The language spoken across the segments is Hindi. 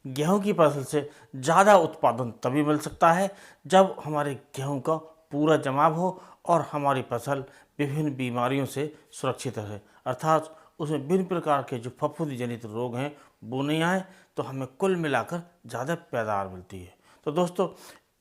गेहूं की फसल से ज़्यादा उत्पादन तभी मिल सकता है जब हमारे गेहूं का पूरा जमाव हो और हमारी फसल विभिन्न बीमारियों से सुरक्षित रहे, अर्थात उसमें विभिन्न प्रकार के जो फफूंदी जनित रोग हैं वो नहीं आए, तो हमें कुल मिलाकर ज़्यादा पैदावार मिलती है। तो दोस्तों,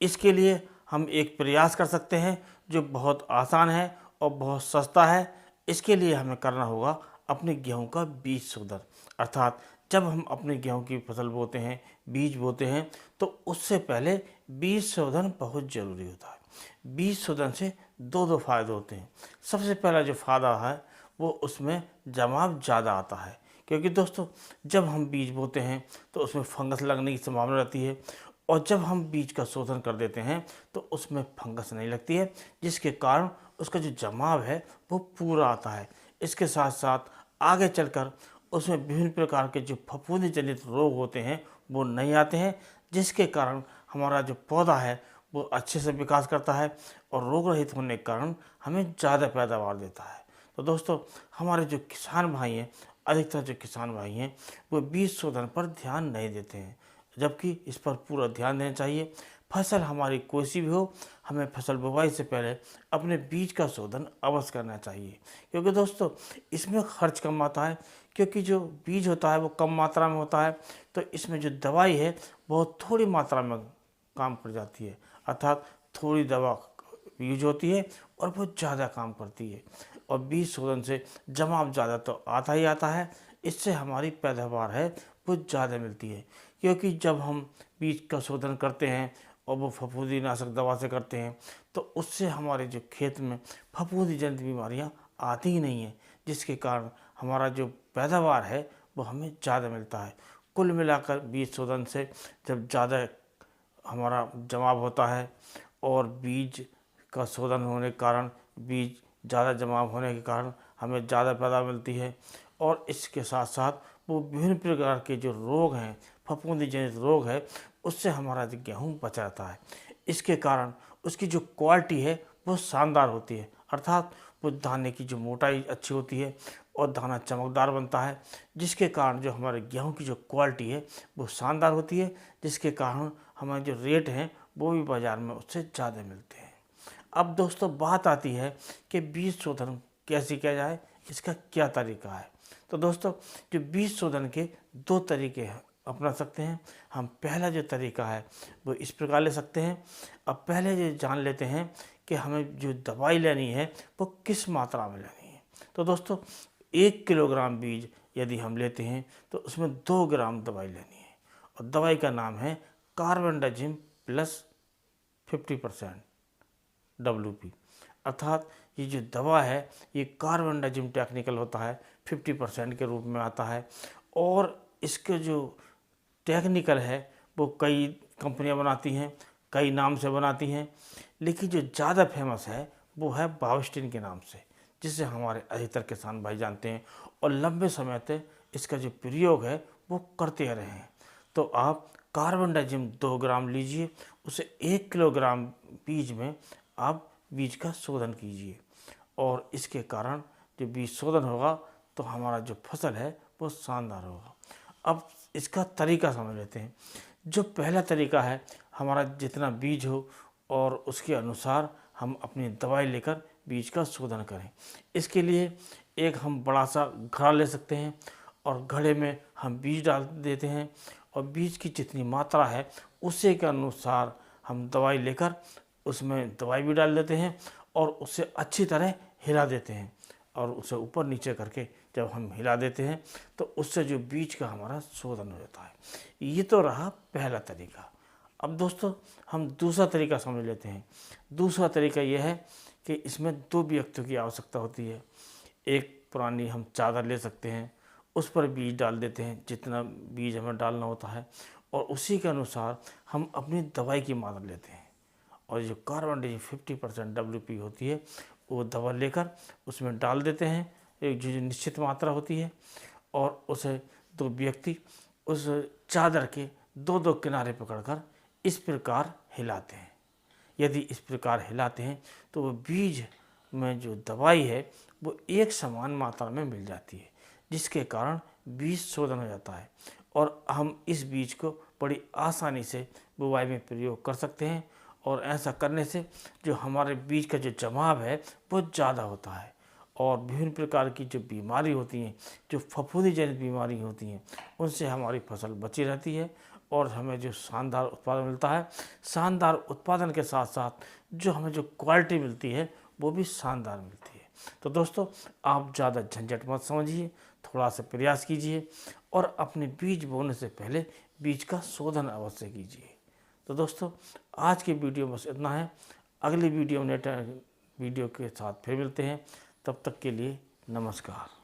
इसके लिए हम एक प्रयास कर सकते हैं जो बहुत आसान है और बहुत सस्ता है। इसके लिए हमें करना होगा अपने गेहूं का बीज शोधन, अर्थात जब हम अपने गेहूं की फसल बोते हैं, बीज बोते हैं, तो उससे पहले बीज शोधन बहुत ज़रूरी होता है। बीज शोधन से दो फायदे होते हैं। सबसे पहला जो फ़ायदा है वो उसमें जमाव ज़्यादा आता है, क्योंकि दोस्तों जब हम बीज बोते हैं तो उसमें फंगस लगने की संभावना रहती है, और जब हम बीज का शोधन कर देते हैं तो उसमें फंगस नहीं लगती है, जिसके कारण उसका जो जमाव है वो पूरा आता है। इसके साथ साथ आगे चलकर उसमें विभिन्न प्रकार के जो फफूंदी जनित रोग होते हैं वो नहीं आते हैं, जिसके कारण हमारा जो पौधा है वो अच्छे से विकास करता है और रोग रहित होने के कारण हमें ज़्यादा पैदावार देता है। तो दोस्तों, हमारे जो किसान भाई हैं, अधिकतर जो किसान भाई हैं वो बीज शोधन पर ध्यान नहीं देते हैं, जबकि इस पर पूरा ध्यान देना चाहिए। फसल हमारी कोई सी भी हो, हमें फसल बुवाई से पहले अपने बीज का शोधन अवश्य करना चाहिए, क्योंकि दोस्तों इसमें खर्च कम आता है, क्योंकि जो बीज होता है वो कम मात्रा में होता है, तो इसमें जो दवाई है बहुत थोड़ी मात्रा में काम कर जाती है, अर्थात थोड़ी दवा यूज होती है और बहुत ज़्यादा काम करती है। और बीज शोधन से जमाव ज़्यादा तो आता ही आता है, इससे हमारी पैदावार है वो ज़्यादा मिलती है, क्योंकि जब हम बीज का शोधन करते हैं और वो फफूंदी नाशक दवा से करते हैं तो उससे हमारे जो खेत में फफूंदी जनित बीमारियाँ आती ही नहीं हैं, जिसके कारण हमारा जो पैदावार है वो हमें ज़्यादा मिलता है। कुल मिलाकर बीज शोधन से जब ज़्यादा हमारा जमाव होता है और बीज का शोधन होने के कारण, बीज ज़्यादा जमाव होने के कारण हमें ज़्यादा पैदा मिलती है, और इसके साथ साथ वो विभिन्न प्रकार के जो रोग हैं, फफूंदी जनित रोग है, उससे हमारा जो गेहूँ बचा रहता है। इसके कारण उसकी जो क्वालिटी है वो शानदार होती है, अर्थात वो दाने की जो मोटाई अच्छी होती है और दाना चमकदार बनता है, जिसके कारण जो हमारे गेहूं की जो क्वालिटी है वो शानदार होती है, जिसके कारण हमारे जो रेट हैं वो भी बाज़ार में उससे ज़्यादा मिलते हैं। अब दोस्तों बात आती है कि बीज शोधन कैसे किया जाए, इसका क्या तरीका है। तो दोस्तों, जो बीज शोधन के दो तरीके हैं अपना सकते हैं हम। पहला जो तरीका है वो इस प्रकार ले सकते हैं। अब पहले ये जान लेते हैं कि हमें जो दवाई लेनी है वो किस मात्रा में लेनी है। तो दोस्तों, 1 किलोग्राम बीज यदि हम लेते हैं तो उसमें 2 ग्राम दवाई लेनी है, और दवाई का नाम है कार्बेंडाजिम प्लस 50% WP, अर्थात ये जो दवा है ये कार्बेंडाजिम टेक्निकल होता है, 50% के रूप में आता है, और इसके जो टेक्निकल है वो कई कंपनियां बनाती हैं, कई नाम से बनाती हैं, लेकिन जो ज़्यादा फेमस है वो है बाविस्टिन के नाम से, जिसे हमारे अधिकतर किसान भाई जानते हैं और लंबे समय तक इसका जो प्रयोग है वो करते रहे हैं। तो आप कार्बेंडाजिम 2 ग्राम लीजिए, उसे 1 किलोग्राम बीज में आप बीज का शोधन कीजिए, और इसके कारण जो बीज शोधन होगा तो हमारा जो फसल है वो शानदार होगा। अब इसका तरीका समझ लेते हैं। जो पहला तरीका है, हमारा जितना बीज हो और उसके अनुसार हम अपनी दवाई लेकर बीज का शोधन करें। इसके लिए एक हम बड़ा सा घड़ा ले सकते हैं, और घड़े में हम बीज डाल देते हैं, और बीज की जितनी मात्रा है उसी के अनुसार हम दवाई लेकर उसमें दवाई भी डाल देते हैं, और उसे अच्छी तरह हिला देते हैं, और उसे ऊपर नीचे करके जब हम हिला देते हैं तो उससे जो बीज का हमारा शोधन हो जाता है। ये तो रहा पहला तरीका। अब दोस्तों, हम दूसरा तरीका समझ लेते हैं। दूसरा तरीका यह है कि इसमें 2 व्यक्तियों की आवश्यकता होती है। एक पुरानी हम चादर ले सकते हैं, उस पर बीज डाल देते हैं जितना बीज हमें डालना होता है, और उसी के अनुसार हम अपनी दवाई की मात्रा लेते हैं, और जो कार्बेंडाजिम 50% WP होती है वो दवा लेकर उसमें डाल देते हैं, एक जो निश्चित मात्रा होती है, और उसे 2 व्यक्ति उस चादर के 2-2 किनारे पकड़कर इस प्रकार हिलाते हैं। यदि इस प्रकार हिलाते हैं तो वो बीज में जो दवाई है वो एक समान मात्रा में मिल जाती है, जिसके कारण बीज शोधन हो जाता है, और हम इस बीज को बड़ी आसानी से बुवाई में प्रयोग कर सकते हैं। और ऐसा करने से जो हमारे बीज का जो जमाव है वो ज़्यादा होता है और विभिन्न प्रकार की जो बीमारी होती हैं, जो फफूंदी जनित बीमारी होती हैं, उनसे हमारी फसल बची रहती है और हमें जो शानदार उत्पादन मिलता है, शानदार उत्पादन के साथ साथ जो हमें जो क्वालिटी मिलती है वो भी शानदार मिलती है। तो दोस्तों, आप ज़्यादा झंझट मत समझिए, थोड़ा सा प्रयास कीजिए और अपने बीज बोने से पहले बीज का शोधन अवश्य कीजिए। तो दोस्तों, आज की वीडियो बस इतना है। अगली वीडियो के साथ फिर मिलते हैं। तब तक के लिए नमस्कार।